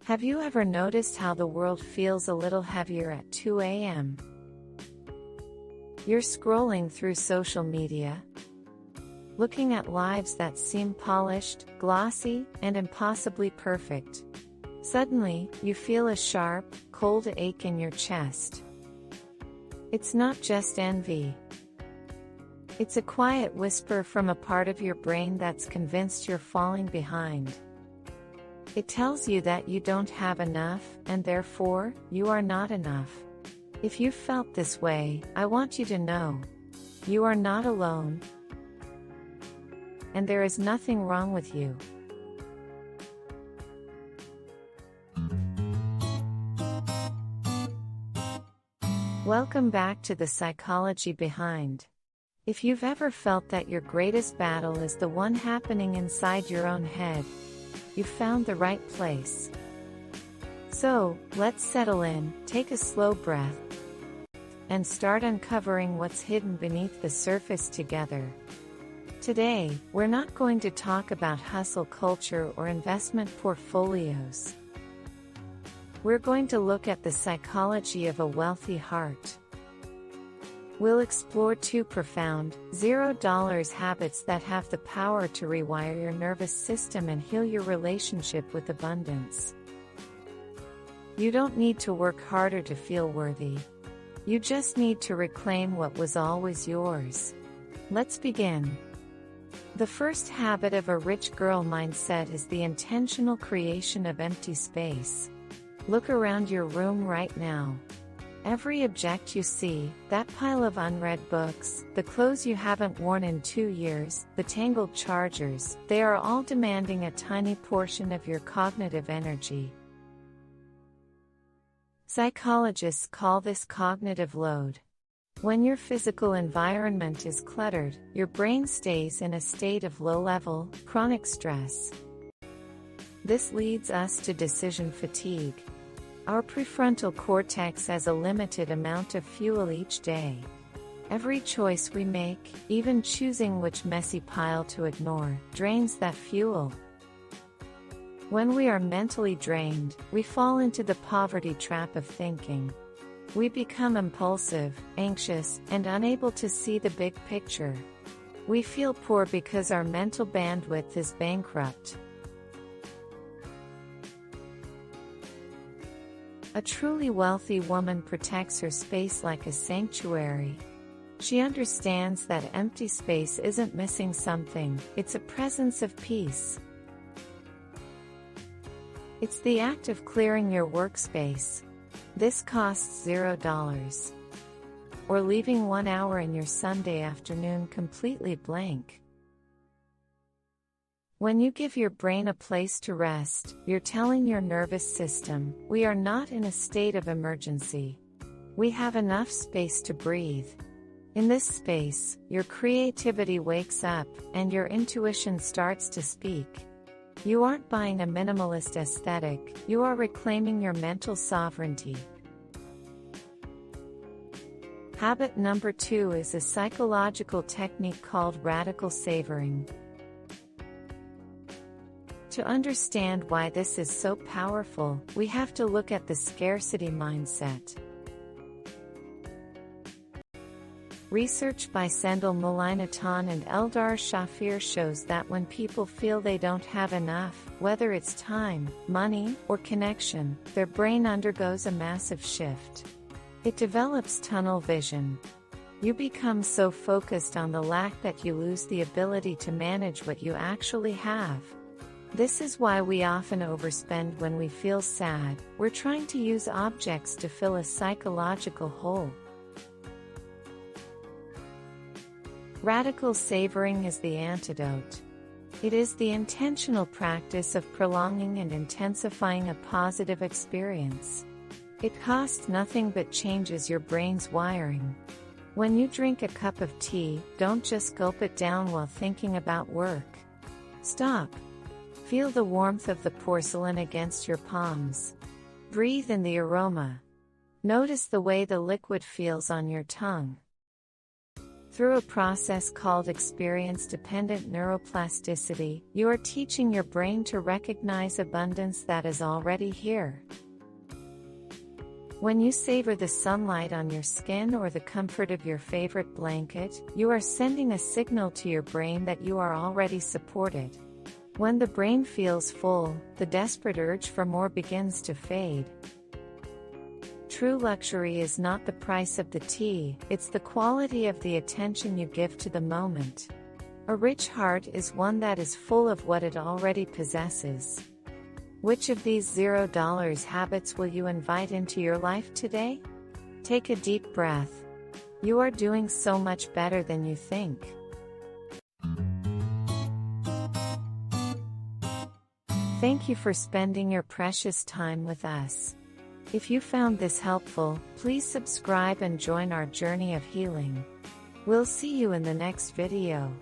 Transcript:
Have you ever noticed how the world feels a little heavier at 2 a.m.? You're scrolling through social media, looking at lives that seem polished, glossy, and impossibly perfect. Suddenly, you feel a sharp, cold ache in your chest. It's not just envy. It's a quiet whisper from a part of your brain that's convinced you're falling behind. It tells you that you don't have enough, and therefore, you are not enough. If you felt this way, I want you to know, you are not alone, and there is nothing wrong with you. Welcome back to the Psychology Behind. If you've ever felt that your greatest battle is the one happening inside your own head, you've found the right place. So, let's settle in, take a slow breath, and start uncovering what's hidden beneath the surface together. Today, we're not going to talk about hustle culture or investment portfolios. We're going to look at the psychology of a wealthy heart. We'll explore two profound, $0 habits that have the power to rewire your nervous system and heal your relationship with abundance. You don't need to work harder to feel worthy. You just need to reclaim what was always yours. Let's begin. The first habit of a rich girl mindset is the intentional creation of empty space. Look around your room right now. Every object you see, that pile of unread books, the clothes you haven't worn in 2 years, the tangled chargers, they are all demanding a tiny portion of your cognitive energy. Psychologists call this cognitive load. When your physical environment is cluttered, your brain stays in a state of low-level, chronic stress. This leads us to decision fatigue. Our prefrontal cortex has a limited amount of fuel each day. Every choice we make, even choosing which messy pile to ignore, drains that fuel. When we are mentally drained, we fall into the poverty trap of thinking. We become impulsive, anxious, and unable to see the big picture. We feel poor because our mental bandwidth is bankrupt. A truly wealthy woman protects her space like a sanctuary. She understands that empty space isn't missing something, it's a presence of peace. It's the act of clearing your workspace. This costs $0. Or leaving 1 hour in your Sunday afternoon completely blank. When you give your brain a place to rest, you're telling your nervous system, we are not in a state of emergency. We have enough space to breathe. In this space, your creativity wakes up, and your intuition starts to speak. You aren't buying a minimalist aesthetic, you are reclaiming your mental sovereignty. Habit number 2 is a psychological technique called radical savoring. To understand why this is so powerful, we have to look at the scarcity mindset. Research by Sendhil Mullainathan and Eldar Shafir shows that when people feel they don't have enough, whether it's time, money, or connection, their brain undergoes a massive shift. It develops tunnel vision. You become so focused on the lack that you lose the ability to manage what you actually have. This is why we often overspend when we feel sad. We're trying to use objects to fill a psychological hole. Radical savoring is the antidote. It is the intentional practice of prolonging and intensifying a positive experience. It costs nothing but changes your brain's wiring. When you drink a cup of tea, don't just gulp it down while thinking about work. Stop. Feel the warmth of the porcelain against your palms. Breathe in the aroma. Notice the way the liquid feels on your tongue. Through a process called experience-dependent neuroplasticity, you are teaching your brain to recognize abundance that is already here. When you savor the sunlight on your skin or the comfort of your favorite blanket, you are sending a signal to your brain that you are already supported. When the brain feels full, the desperate urge for more begins to fade. True luxury is not the price of the tea, it's the quality of the attention you give to the moment. A rich heart is one that is full of what it already possesses. Which of these $0 habits will you invite into your life today? Take a deep breath. You are doing so much better than you think. Thank you for spending your precious time with us. If you found this helpful, please subscribe and join our journey of healing. We'll see you in the next video.